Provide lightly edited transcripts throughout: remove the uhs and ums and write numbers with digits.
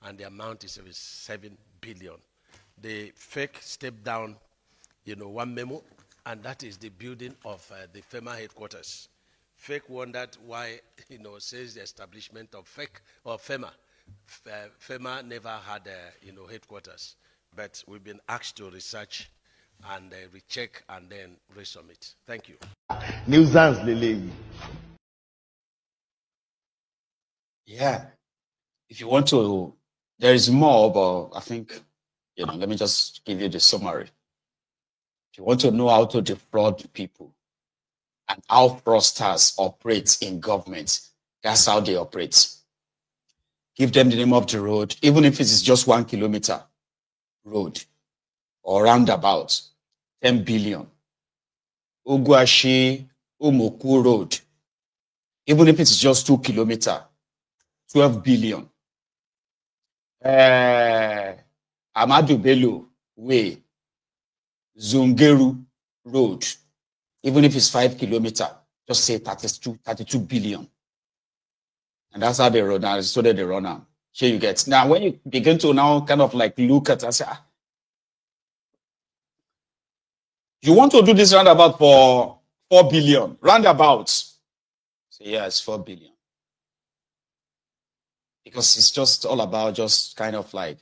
and the amount is 7 billion. The fake stepped down, one memo, and that is the building of the FEMA headquarters. Fake wondered why, since the establishment of FEMA, FEMA never had, headquarters. But we've been asked to research and recheck and then resubmit. Thank you. Nuisance, Lele. Yeah. If you want to, there is more, but I think, let me just give you the summary. If you want to know how to defraud people and how fraudsters operate in government, that's how they operate. Give them the name of the road, even if it is just 1 kilometer road or roundabout, 10 billion. Oguashi Umoku Road, even if it's just 2 kilometers, 12 billion. Amadu Bello Way, Zungeru Road, even if it's 5 kilometers, just say 32 billion. And that's how they run now. So that they run now. Here you get. Now, when you begin to now kind of like look at it, say, you want to do this roundabout for 4 billion, roundabouts. So yeah, it's 4 billion. Because it's just all about just kind of like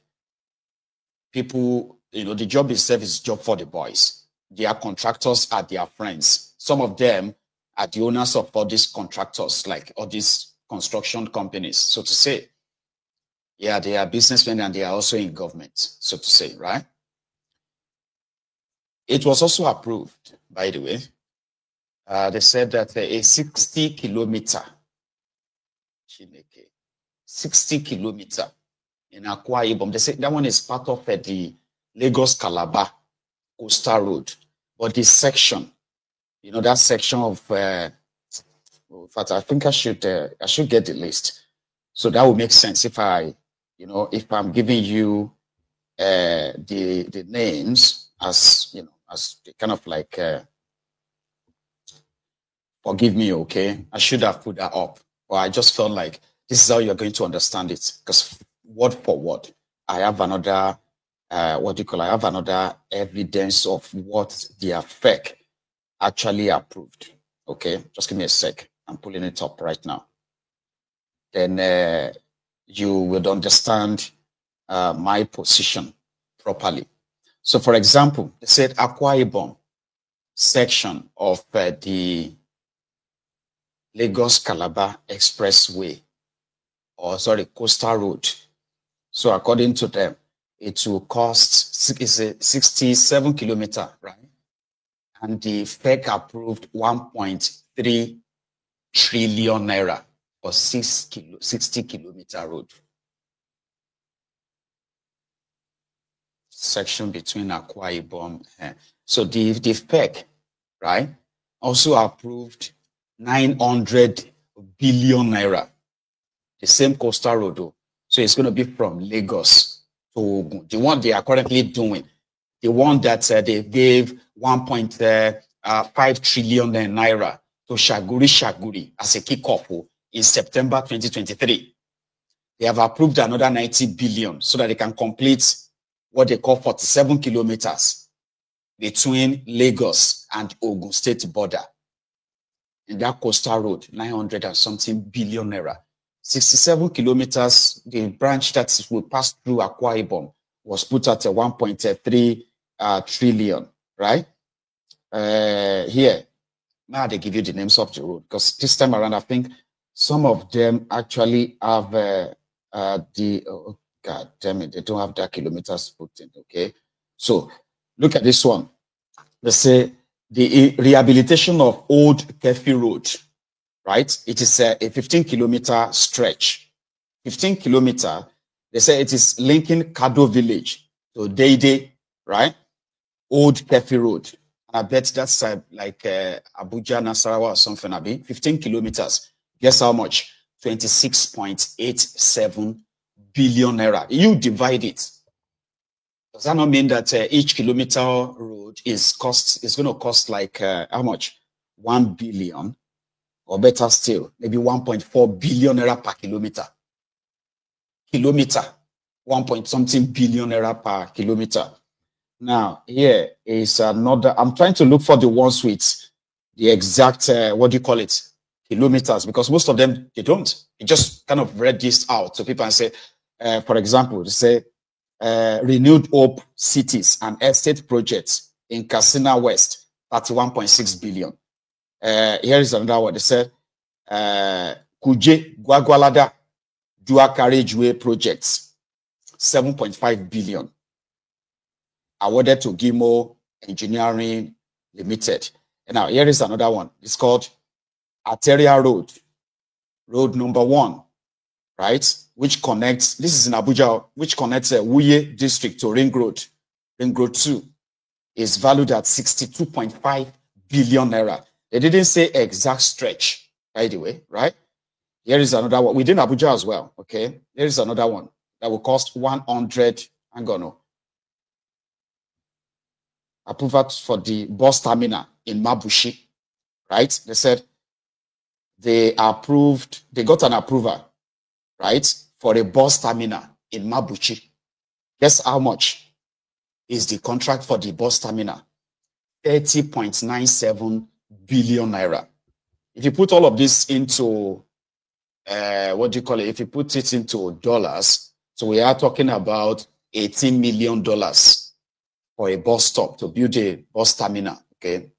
people, the job itself is job for the boys. Their contractors are their friends. Some of them are the owners of all these contractors, like all these construction companies, so to say. Yeah, they are businessmen and they are also in government, so to say, right? It was also approved, by the way. They said that a 60 kilometer, 60 kilometer in Akwa Ibom, they said that one is part of the Lagos-Calabar coastal road. But this section, that section of, in fact, I think I should get the list. So that would make sense if if I'm giving you the names as kind of like, forgive me, okay? I should have put that up. But I just felt like this is how you're going to understand it. Because word for word, I have another, I have another evidence of what the FEC actually approved. Okay, just give me a sec. I'm pulling it up right now. Then you will understand my position properly. So, for example, they said Akwa Ibom section of the Lagos-Calabar Expressway, coastal road. So, according to them, it will cost 67 kilometers, right? And the FEC approved 1.3 trillion naira for 60 kilometer road. Section between Akwa Ibom. So the FEC, right, also approved 900 billion naira. The same coastal road, though. So it's going to be from Lagos to Ogun. The one they are currently doing, the one that they gave 1.5 trillion naira to Shaguri as a kickoff in September 2023. They have approved another 90 billion so that they can complete what they call 47 kilometers between Lagos and Ogun State border. In that coastal road, 900 and something billion naira. 67 kilometers, the branch that will pass through Akwa Ibom was put at 1.3 trillion, right? Here, now they give you the names of the road because this time around, I think some of them actually have God damn it, they don't have that kilometers put in, okay? So look at this one. They say the rehabilitation of Old Kefi Road, right? It is a 15-kilometer stretch. 15 kilometer, they say it is linking Kado village to Deide, right? Old Kefi Road. And I bet that's like Abuja, Nasarawa or something, Abi. 15 kilometers. Guess how much? 26.87 billion naira. You divide it. Does that not mean that each kilometer road is going to cost like how much? 1 billion, or better still, maybe 1.4 billion naira per kilometer. kilometer, 1 point something billion naira per kilometer. Now, here is another. I'm trying to look for the ones with the exact, kilometers, because most of them, they don't. You just kind of read this out to people and say, for example, they say, renewed hope cities and estate projects in Katsina West, 31.6 billion. Here is another one. They said, Kuje Gwagwalada dual carriageway projects, 7.5 billion. Awarded to Gimo Engineering Limited. And now here is another one. It's called Arteria Road, road number 1, right? Which connects, this is in Abuja, which connects Wuye district to Ring Road 2, is valued at 62.5 billion naira. They didn't say exact stretch, by the way, right? Here is another one within Abuja as well. Okay, there is another one that will cost 100. Hang on, no. Approval for the bus terminal in Mabushi, right? They said they approved, they got an approval, right, for a bus terminal in Mabushi. Guess how much is the contract for the bus terminal? 30.97 billion naira. If you put all of this into, if you put it into dollars, so we are talking about $18 million for a bus stop to build a bus terminal. Okay,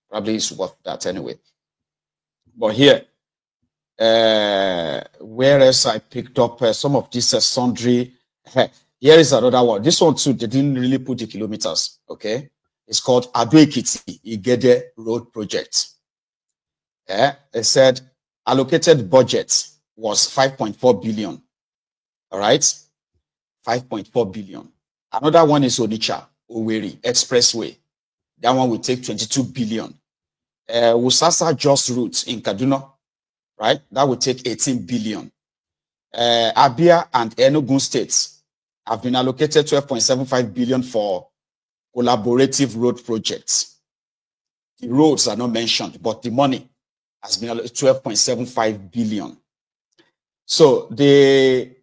probably it's worth that anyway. But here, whereas I picked up some of this sundry, here is another one. This one too, they didn't really put the kilometers. Okay, it's called Ado-Ekiti Igede Road Project. It said allocated budget was 5.4 billion. All right, 5.4 billion. Another one is Onitsha Owerri Expressway. That one will take 22 billion. Wusasa Jos Route in Kaduna, right? That will take 18 billion. Abia and Enugu states have been allocated 12.75 billion for collaborative road projects. The roads are not mentioned, but the money has been 12.75 billion. So the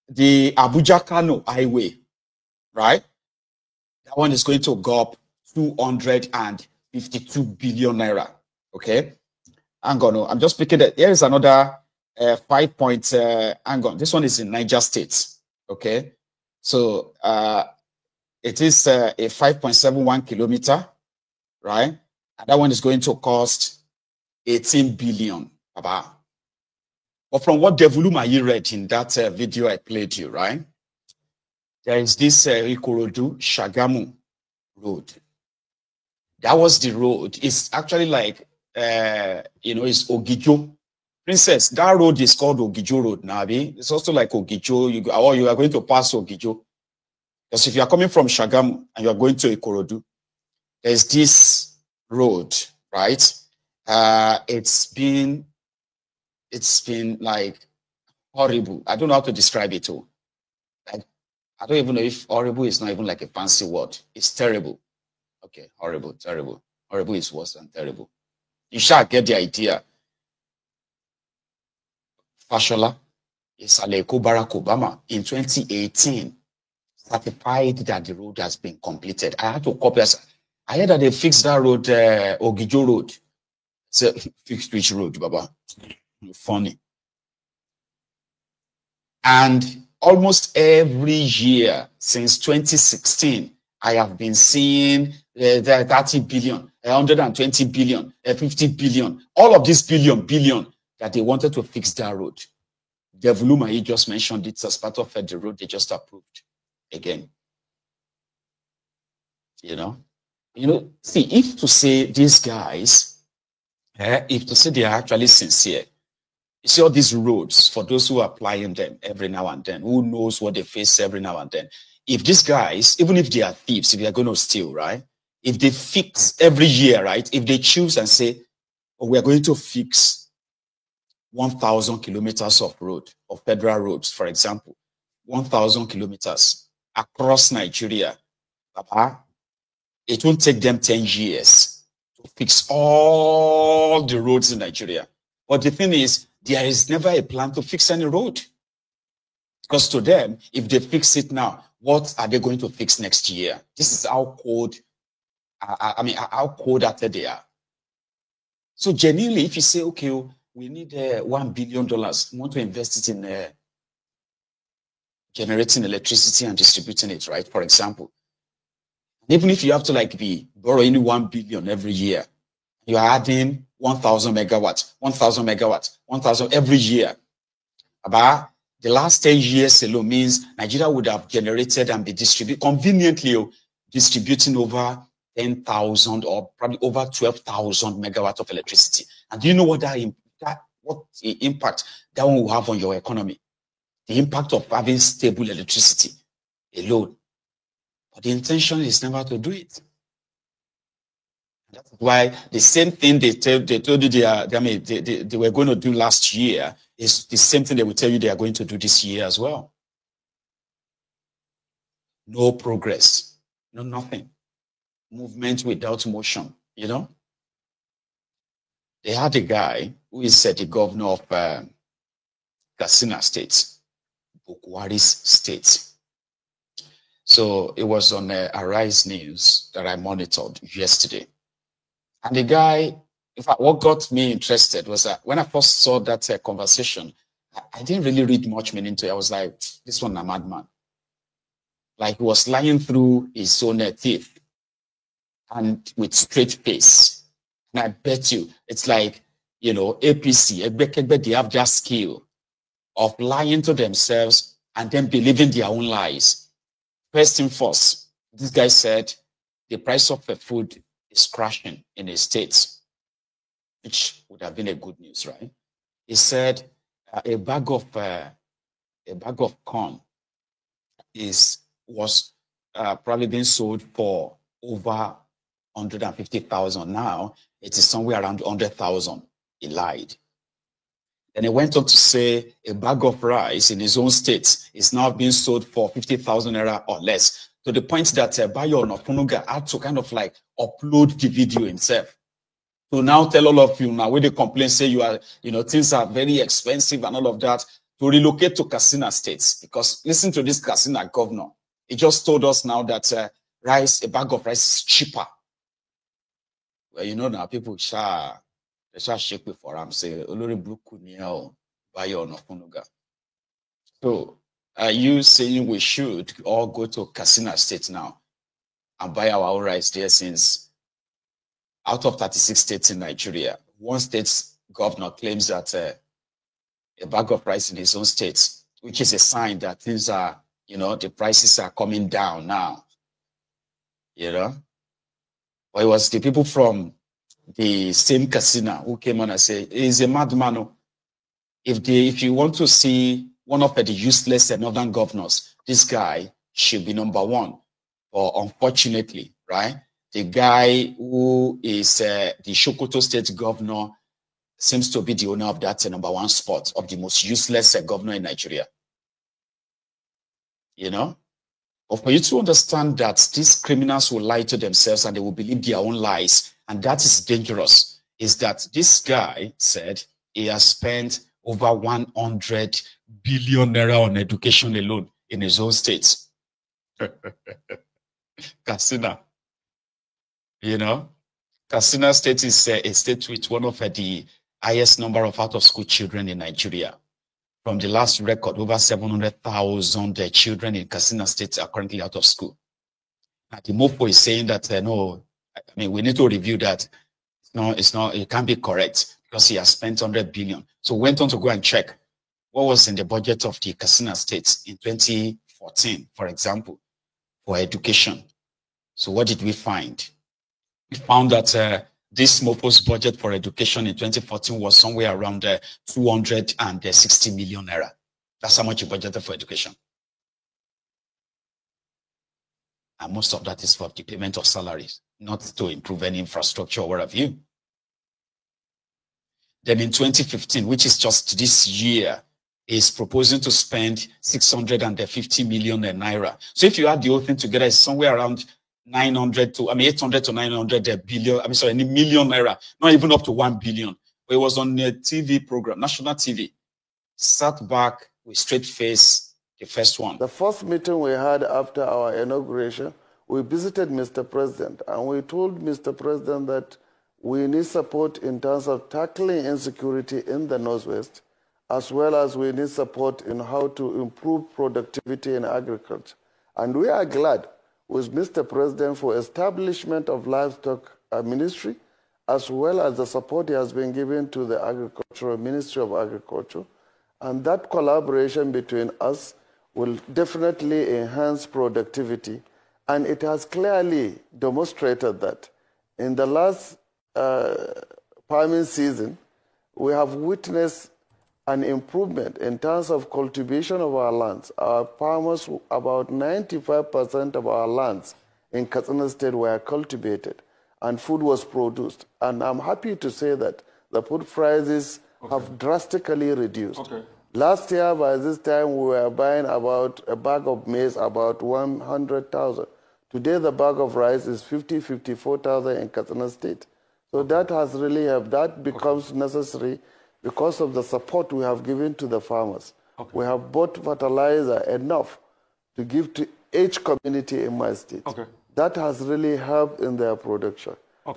Abuja-Kano highway, right? That one is going to go up 252 billion naira. Okay. Hang on. I'm just picking that. Here is another 5 point. Hang on. This one is in Niger State. Okay. So it is a 5.71 kilometer, right? And that one is going to cost 18 billion. But from what Devoluma you read in that video I played you, right? There is this Ikorodu Shagamu road. That was the road. It's actually like, it's Ogijo. Princess, that road is called Ogijo Road, Nabi. It's also like Ogijo. You are going to pass Ogijo. Because if you are coming from Shagamu and you are going to Ikorodu, there's this road, right? It's been like horrible. I don't know how to describe it all. I don't even know if horrible is not even like a fancy word. It's terrible. Okay, horrible, terrible. Horrible is worse than terrible. You shall get the idea. Fashola Isaleko Barack Obama in 2018 certified that the road has been completed. I had to copy us. I heard that they fixed that road, Ogijo Road. So, fixed which road, Baba? Funny. And almost every year since 2016, I have been seeing 30 billion, 120 billion, 50 billion, all of this billion that they wanted to fix that road. Devoluma, he just mentioned it as part of the road they just approved again. See, if to say these guys, if to say they are actually sincere, you see all these roads, for those who are applying them every now and then, who knows what they face every now and then. If these guys, even if they are thieves, if they are going to steal, right? If they fix every year, right? If they choose and say, oh, we are going to fix 1,000 kilometers of road, of federal roads, for example, 1,000 kilometers across Nigeria, it won't take them 10 years to fix all the roads in Nigeria. But the thing is, there is never a plan to fix any road. Because to them, if they fix it now, what are they going to fix next year? This is how cold, how cold-hearted they are. So genuinely, if you say, okay, we need $1 billion, we want to invest it in generating electricity and distributing it, right? For example, even if you have to be borrowing 1 billion every year, you are adding 1,000 megawatts, 1,000 megawatts, 1,000 every year. About the last 10 years alone means Nigeria would have generated and be conveniently distributing over 10,000 or probably over 12,000 megawatts of electricity. And do you know what what the impact that one will have on your economy? The impact of having stable electricity alone. But the intention is never to do it. That's why the same thing they told you they were going to do last year is the same thing they will tell you they are going to do this year as well. No progress, no nothing. Movement without motion, you know? They had a guy who is the governor of Katsina State, Bukwari's state. So it was on Arise News that I monitored yesterday. And the guy, in fact, what got me interested was that when I first saw that conversation, I didn't really read much meaning to it. I was like, this one a madman. Like he was lying through his own teeth and with straight face. And I bet you, it's like, APC, they have that skill of lying to themselves and then believing their own lies. First thing first, this guy said the price of the food is crashing in the States, which would have been a good news, right? He said a bag of corn was probably being sold for over 150,000. Now it is somewhere around 100,000. He lied. And he went on to say a bag of rice in his own state is now being sold for 50,000 naira or less. To the point that Bayo Onafunuga had to kind of upload the video himself. To now tell all of you now, when they complain, say you are, things are very expensive and all of that, to relocate to Katsina State. Because listen to this Katsina governor. He just told us now that a bag of rice is cheaper. Well, now people they shall shake before I'm saying, Olori Bruku Niel, Bayo Onafunuga. So, are you saying we should all go to Katsina State now and buy our own rice there, since out of 36 states in Nigeria, one state's governor claims that a bag of rice in his own state, which is a sign that things are, the prices are coming down now, But it was the people from the same Katsina who came on and said, he's a madman. If you want to see one of the useless northern governors, this guy should be number one. But unfortunately, right, the guy who is the Sokoto state governor seems to be the owner of that number one spot of the most useless governor in Nigeria. But for you to understand that these criminals will lie to themselves and they will believe their own lies, and that is dangerous, is that this guy said he has spent over 100 billion naira on education alone in his own state. Katsina. Katsina State is a state with one of the highest number of out-of-school children in Nigeria. From the last record, over 700,000 children in Katsina State are currently out of school. And the MOFO is saying that, we need to review that. It can't be correct because he has spent 100 billion. So went on to go and check what was in the budget of the Katsina State in 2014, for example, for education. So what did we find? We found that this MOFO's budget for education in 2014 was somewhere around 260 million naira. That's how much he budgeted for education. And most of that is for the payment of salaries, not to improve any infrastructure or what have you. Then in 2015, which is just this year, is proposing to spend 650 million naira. So if you add the whole thing together, it's somewhere around 800 to 900 billion, million naira, not even up to 1 billion. But it was on a TV program, national TV, sat back with straight face, The first one. The first meeting we had after our inauguration, we visited Mr. President, and we told Mr. President that we need support in terms of tackling insecurity in the Northwest, as well as we need support in how to improve productivity in agriculture. And we are glad with Mr. President for establishment of livestock ministry, as well as the support he has been given to the Agricultural Ministry of Agriculture. And that collaboration between us will definitely enhance productivity. And it has clearly demonstrated that in the last farming season, we have witnessed an improvement in terms of cultivation of our lands. Our farmers, about 95% of our lands in Katsina State were cultivated and food was produced. And I'm happy to say that the food prices have drastically reduced. Last year, by this time, we were buying about a bag of maize about 100,000. Today, the bag of rice is 54,000 in Katsina State. So that has really helped. That becomes necessary because of the support we have given to the farmers. We have bought fertilizer enough to give to each community in my state. That has really helped in their production.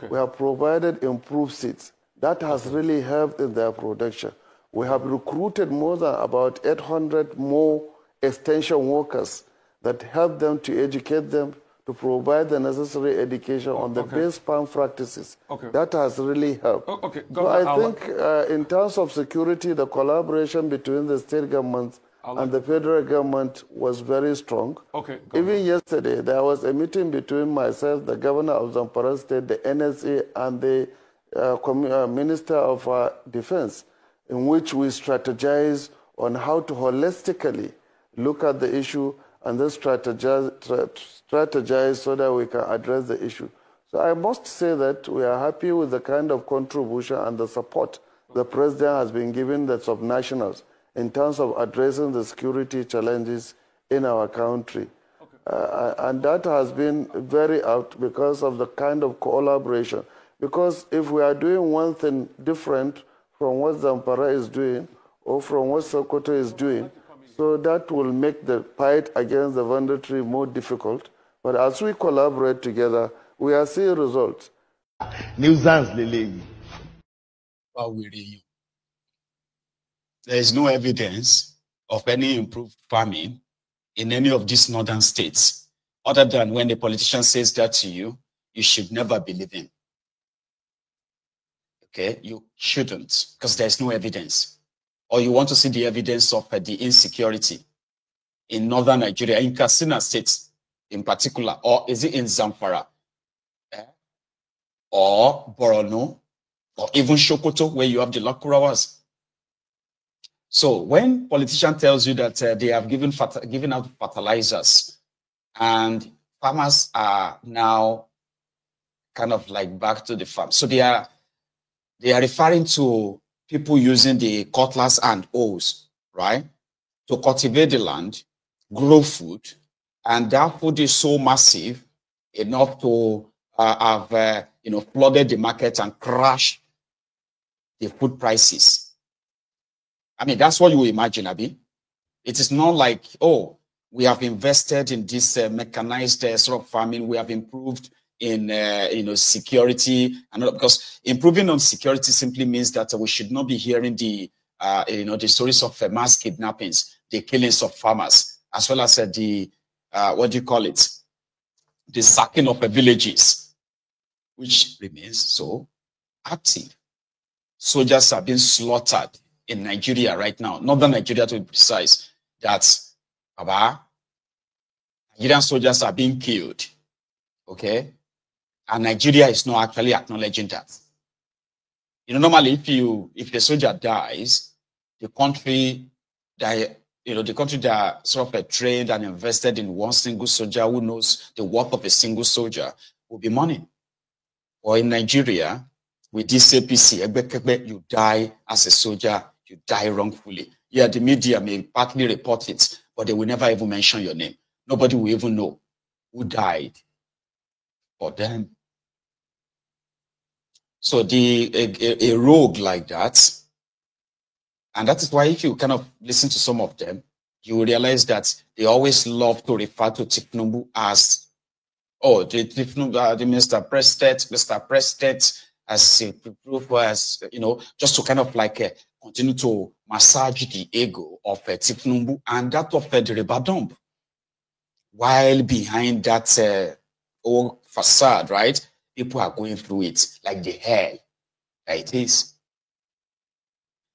We have provided improved seeds. That has really helped in their production. We have recruited more than about 800 more extension workers that help them to educate them, to provide the necessary education on the best farm practices. That has really helped. So I think in terms of security, the collaboration between the state governments and the federal government was very strong. Even yesterday, there was a meeting between myself, the governor of Zamfara State, the NSA, and the Minister of Defense, in which we strategize on how to holistically look at the issue and then strategize so that we can address the issue. So I must say that we are happy with the kind of contribution and the support the President has been giving the subnationals in terms of addressing the security challenges in our country. And that has been very apt because of the kind of collaboration. Because if we are doing one thing different from what Zamfara is doing or from what Sokoto is doing, so that will make the fight against the banditry more difficult. But as we collaborate together, we are seeing results. Nuisance Lele. There is no evidence of any improved farming in any of these northern states, other than when the politician says that to you, you should never believe him. Okay, you shouldn't, because there's no evidence. Or you want to see the evidence of the insecurity in northern Nigeria, in Katsina State in particular, or is it in Zamfara, or Borno, or even Sokoto, where you have the Lakurawas? So when politician tells you that they have given out fertilizers and farmers are now kind of like back to the farm, so they are referring to people using the cutlass and hoes, right, to cultivate the land, grow food, and that food is so massive enough to have flooded the market and crashed the food prices. I mean, that's what you imagine, Abi. It is not like, oh, we have invested in this mechanized sort of farming. We have improved in security, and because improving on security simply means that we should not be hearing the stories of mass kidnappings, the killings of farmers, as well as the sacking of villages, which remains so active. Soldiers are being slaughtered in Nigeria right now, northern Nigeria to be precise. That's Nigerian soldiers are being killed. Okay. And Nigeria is not actually acknowledging that. Normally, if the soldier dies, the country that sort of trained and invested in one single soldier who knows the worth of a single soldier will be mourning. Or in Nigeria, with this APC, you die as a soldier, you die wrongfully. Yeah, the media may partly report it, but they will never even mention your name. Nobody will even know who died for them. So a rogue like that, and that is why if you kind of listen to some of them, you will realize that they always love to refer to Tifnumbu as, oh, the Mr. President, as a proof, as, you know, just to kind of like continue to massage the ego of Tifnumbu and that of the Ribadump. While behind that old facade, right, people are going through it like the hell that it is.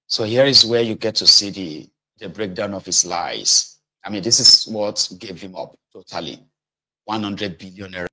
So here is where you get to see the breakdown of his lies. I mean, this is what gave him up totally. 100 billion